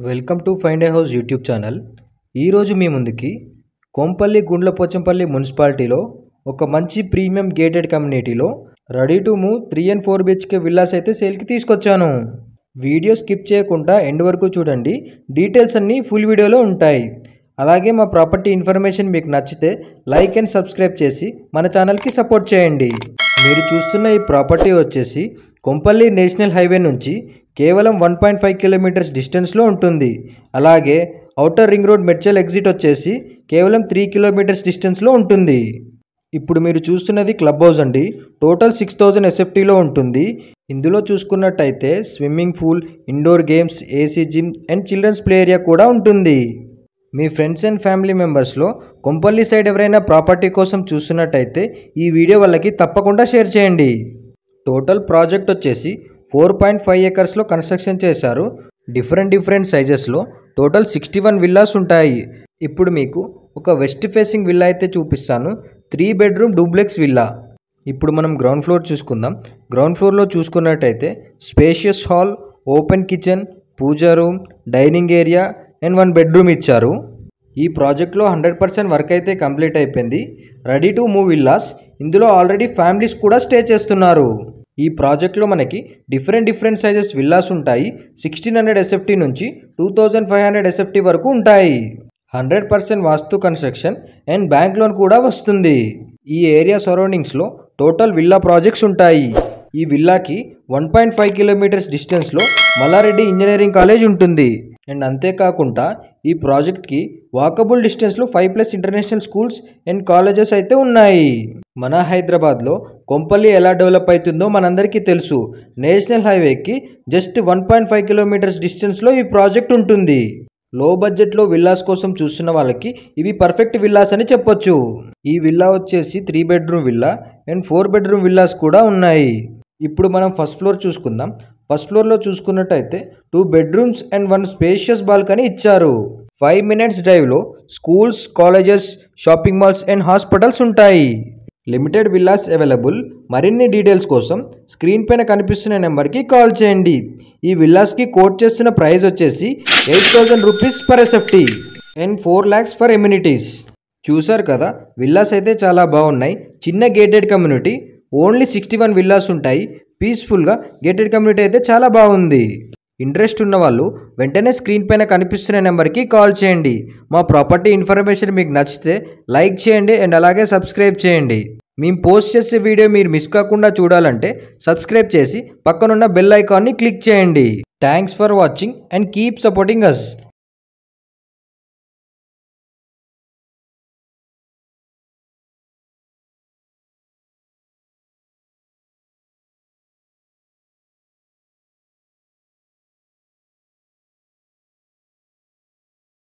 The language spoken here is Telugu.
Welcome to find a house YouTube channel. ఈరోజు మీ ముందుకి కొంపల్లి గుండ్లపోచంపల్లి మున్సిపాలిటీలో ఒక మంచి ప్రీమియం గేటెడ్ కమ్యూనిటీలో ready to move 3 and 4 BHK villas అయితే సేల్కి తీసుకొచ్చాను. వీడియో స్కిప్ చేయకుండా ఎండ్ వరకు చూడండి. డీటెయిల్స్ అన్నీ ఫుల్ వీడియోలో ఉంటాయి. అలాగే మా ప్రాపర్టీ ఇన్ఫర్మేషన్ మీకు నచ్చితే లైక్ అండ్ సబ్స్క్రైబ్ చేసి మన ఛానల్కి సపోర్ట్ చేయండి. మీరు చూస్తున్న ఈ ప్రాపర్టీ వచ్చేసి కొంపల్లి నేషనల్ హైవే నుంచి కేవలం 1.5 కిలోమీటర్స్ డిస్టెన్స్లో ఉంటుంది. అలాగే outer ring road Medchal exit వచ్చేసి కేవలం 3 కిలోమీటర్స్ డిస్టెన్స్లో ఉంటుంది. ఇప్పుడు మీరు చూస్తున్నది క్లబ్ హౌస్ అండి. టోటల్ 6000 SFTలో ఉంటుంది. ఇందులో చూసుకున్నట్టయితే swimming pool, indoor games, AC gym and children's play area కూడా ఉంటుంది. మీ ఫ్రెండ్స్ అండ్ ఫ్యామిలీ మెంబర్స్లో కొంపల్లి సైడ్ ఎవరైనా ప్రాపర్టీ కోసం చూస్తున్నట్టయితే ఈ వీడియో వాళ్ళకి తప్పకుండా షేర్ చేయండి. టోటల్ ప్రాజెక్ట్ వచ్చేసి 4.5 acresలో కన్స్ట్రక్షన్ చేశారు. డిఫరెంట్ సైజెస్లో టోటల్ 61 విల్లాస్ ఉంటాయి. ఇప్పుడు మీకు ఒక వెస్ట్ ఫేసింగ్ విల్లా అయితే చూపిస్తాను. 3 bedroom డూప్లెక్స్ విల్లా. ఇప్పుడు మనం గ్రౌండ్ ఫ్లోర్ చూసుకుందాం. గ్రౌండ్ ఫ్లోర్లో చూసుకున్నట్టయితే spacious hall, open kitchen, puja room, dining area and 1 bedroom ఇచ్చారు. ఈ ప్రాజెక్ట్లో 100% వర్క్ అయితే కంప్లీట్ అయిపోయింది. Ready to move villas. ఇందులో ఆల్రెడీ ఫ్యామిలీస్ కూడా స్టే చేస్తున్నారు. ఈ ప్రాజెక్ట్లో మనకి డిఫరెంట్ సైజెస్ విల్లాస్ ఉంటాయి. 1600 SFT నుంచి 2500 SFT వరకు ఉంటాయి. 100% వాస్తు కన్స్ట్రక్షన్ అండ్ బ్యాంక్ లోన్ కూడా వస్తుంది. ఈ ఏరియా సరౌండింగ్స్లో టోటల్ విల్లా ప్రాజెక్ట్స్ ఉంటాయి. ఈ విల్లాకి 1.5 కిలోమీటర్స్ డిస్టెన్స్లో మల్లారెడ్డి ఇంజనీరింగ్ కాలేజ్ ఉంటుంది. అండ్ అంతేకాకుండా ఈ ప్రాజెక్ట్కి వాకబుల్ డిస్టెన్స్లో 5+ ఇంటర్నేషనల్ స్కూల్స్ అండ్ కాలేజెస్ అయితే ఉన్నాయి. మన హైదరాబాద్లో కొంపల్లి ఎలా డెవలప్ అవుతుందో మనందరికీ తెలుసు. నేషనల్ హైవేకి జస్ట్ 1.5 కిలోమీటర్స్ డిస్టెన్స్లో ఈ ప్రాజెక్ట్ ఉంటుంది. లో బడ్జెట్లో విల్లాస్ కోసం చూస్తున్న వాళ్ళకి ఇవి పర్ఫెక్ట్ విల్లాస్ అని చెప్పొచ్చు. ఈ విల్లా వచ్చేసి 3 bedroom villa and 4 bedroom villas కూడా ఉన్నాయి. ఇప్పుడు మనం ఫస్ట్ ఫ్లోర్ చూసుకుందాం. ఫస్ట్ ఫ్లోర్లో చూసుకున్నట్టయితే 2 bedrooms అండ్ 1 స్పేషియస్ బాల్కనీ ఇచ్చారు. 5 minutes డ్రైవ్లో schools, colleges, shopping malls and hospitals ఉంటాయి. Limited villas available. మరిన్ని డీటెయిల్స్ కోసం స్క్రీన్ పైన కనిపిస్తున్న నెంబర్కి కాల్ చేయండి. ఈ విల్లాస్కి కోట్ చేస్తున్న ప్రైస్ వచ్చేసి 8000 rupees per SFT and 4 lakhs for amenities. చూసారు కదా, విల్లాస్ అయితే చాలా బాగున్నాయి. చిన్న గేటెడ్ కమ్యూనిటీ, ఓన్లీ 61 విల్లాస్ ఉంటాయి. పీస్ఫుల్గా గేటెడ్ కమ్యూనిటీ అయితే చాలా బాగుంది. ఇంట్రెస్ట్ ఉన్న వాళ్ళు వెంటనే స్క్రీన్ పైన కనిపిస్తున్న నెంబర్కి కాల్ చేయండి. మా ప్రాపర్టీ ఇన్ఫర్మేషన్ మీకు నచ్చితే లైక్ చేయండి అండ్ అలాగే సబ్స్క్రైబ్ చేయండి. మేము పోస్ట్ చేసే వీడియో మీరు మిస్ కాకుండా చూడాలంటే సబ్స్క్రైబ్ చేసి పక్కనున్న బెల్ ఐకాన్ని క్లిక్ చేయండి. Thanks for watching and keep supporting us.